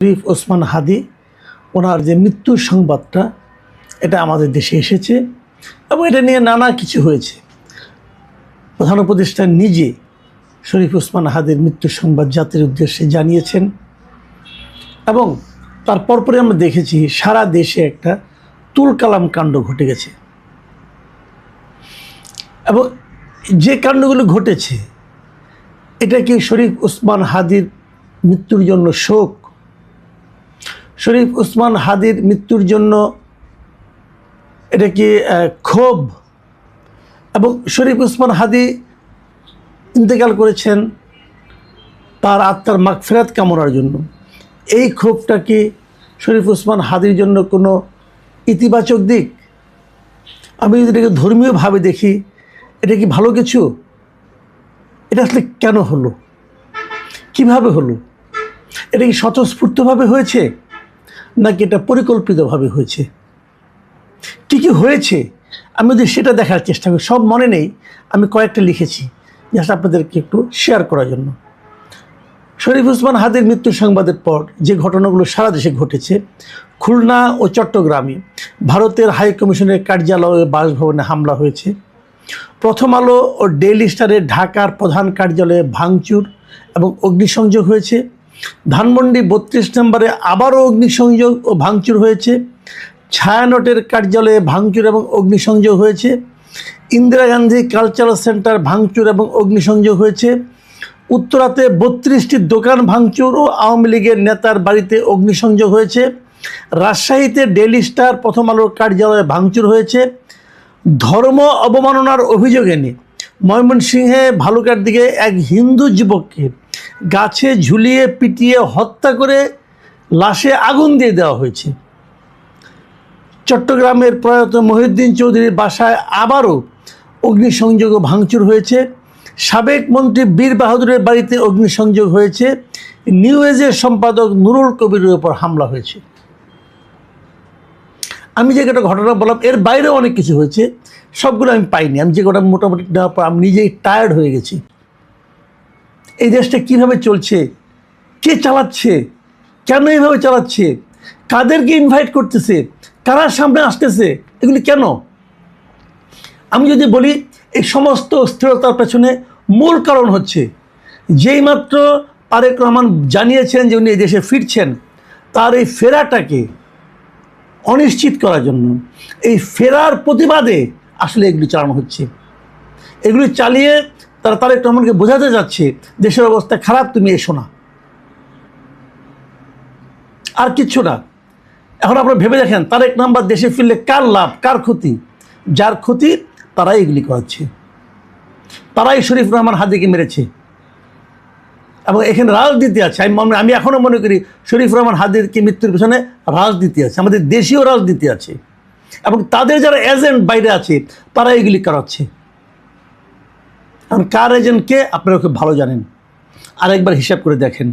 শরীফ ওসমান হাদি ওনার যে মৃত্যুর সংবাদটা এটা আমাদের দেশে এসেছে এবং এটা নিয়ে নানা কিছু হয়েছে। প্রধান উপদেষ্টা নিজে শরীফ ওসমান হাদির মৃত্যুর সংবাদ জাতির উদ্দেশ্যে জানিয়েছেন এবং তার পরপরে আমরা দেখেছি সারা দেশে একটা তুলকালাম কাণ্ড ঘটে গেছে এবং যে কাণ্ডগুলো ঘটেছে এটা কি শরীফ ওসমান হাদির মৃত্যুর জন্য শোক, শরীফ ওসমান হাদির মৃত্যুর জন্য এটা কি ক্ষোভ, এবং শরীফ ওসমান হাদি ইন্তেকাল করেছেন তার আত্মার মাগফিরাত কামনার জন্য। এই ক্ষোভটা কি শরীফ ওসমান হাদির জন্য কোনো ইতিবাচক দিক? আমি যদি এটাকে ধর্মীয়ভাবে দেখি, এটা কি ভালো কিছু? এটা আসলে কেন হলো, কিভাবে হলো? এটা কি স্বতঃস্ফূর্তভাবে হয়েছে নাকি এটা পরিকল্পিতভাবে হয়েছে? কী কী হয়েছে আমি যদি সেটা দেখার চেষ্টা করি, সব মনে নেই, আমি কয়েকটা লিখেছি জাস্ট আপনাদেরকে একটু শেয়ার করার জন্য। শরীফ ওসমান হাদির মৃত্যুর সংবাদের পর যে ঘটনাগুলো সারা দেশে ঘটেছে, খুলনা ও চট্টগ্রামে ভারতের হাই কমিশনের কার্যালয়ে বাসভবনে হামলা হয়েছে। প্রথম আলো ও ডেইলি স্টারের ঢাকার প্রধান কার্যালয়ে ভাঙচুর এবং অগ্নিসংযোগ হয়েছে। ধানমন্ডি 32 নম্বরে আবারও অগ্নিসংযোগ ও ভাঙচুর হয়েছে। ছায়ানটের কার্যালয়ে ভাঙচুর এবং অগ্নিসংযোগ হয়েছে। ইন্দিরা গান্ধী কালচারাল সেন্টার ভাঙচুর এবং অগ্নিসংযোগ হয়েছে। উত্তরাতে 32টি দোকান ভাঙচুর ও আওয়ামী লীগের নেতার বাড়িতে অগ্নিসংযোগ হয়েছে। রাজশাহীতে ডেইলি স্টার প্রথম আলোর কার্যালয়ে ভাঙচুর হয়েছে। ধর্ম অবমাননার অভিযোগে নিয়ে ময়মনসিংহে ভালুকার দিকে এক হিন্দু যুবককে গাছে ঝুলিয়ে পিটিয়ে হত্যা করে লাশে আগুন দিয়ে দেওয়া হয়েছে। চট্টগ্রামের প্রয়াত মহিউদ্দিন চৌধুরীর বাসায় আবারও অগ্নিসংযোগ ও ভাঙচুর হয়েছে। সাবেক মন্ত্রী বীর বাহাদুরের বাড়িতে অগ্নিসংযোগ হয়েছে। নিউ এজের সম্পাদক নুরুল কবিরের উপর হামলা হয়েছে। আমি যে একটা ঘটনা বললাম এর বাইরেও অনেক কিছু হয়েছে, সবগুলো আমি পাইনি। আমি যে কটা মোটামুটি নেওয়ার পর আমি নিজেই টায়ার্ড হয়ে গেছি। এই দেশটা কীভাবে চলছে, কে চালাচ্ছে, কেন এইভাবে চালাচ্ছে, কাদেরকে ইনভাইট করতেছে, কারা সামনে আসতেছে, এগুলি কেন? আমি যদি বলি এই সমস্ত স্থিরতার পেছনে মূল কারণ হচ্ছে যেই মাত্র তারেক রহমান জানিয়েছেন যে উনি এই দেশে ফিরছেন, তার এই ফেরাটাকে অনিশ্চিত করার জন্য, এই ফেরার প্রতিবাদে আসলে এগুলি চালানো হচ্ছে। এগুলি চালিয়ে তারা তারেক রহমানকে বোঝাতে যাচ্ছে দেশের অবস্থা খারাপ, তুমি এসো না, আর কিচ্ছু না। এখন আপনারা ভেবে দেখেন তারেক রহমান দেশে ফিরলে কার লাভ, কার ক্ষতি? যার ক্ষতি তারাই এগুলি করাচ্ছে, তারাই শরীফ রহমান হাদিকে মেরেছে এবং এখানে রাজনীতি আছে। আমি এখনও মনে করি শরীফ রহমান হাদির কি মৃত্যুর পেছনে রাজনীতি আছে, আমাদের দেশীয় রাজনীতি আছে এবং তাদের যারা এজেন্ট বাইরে আছে তারা এগুলি করাচ্ছে। কারণ কার এজেন্ট কে আপনারা খুব ভালো জানেন। আরেকবার হিসাব করে দেখেন।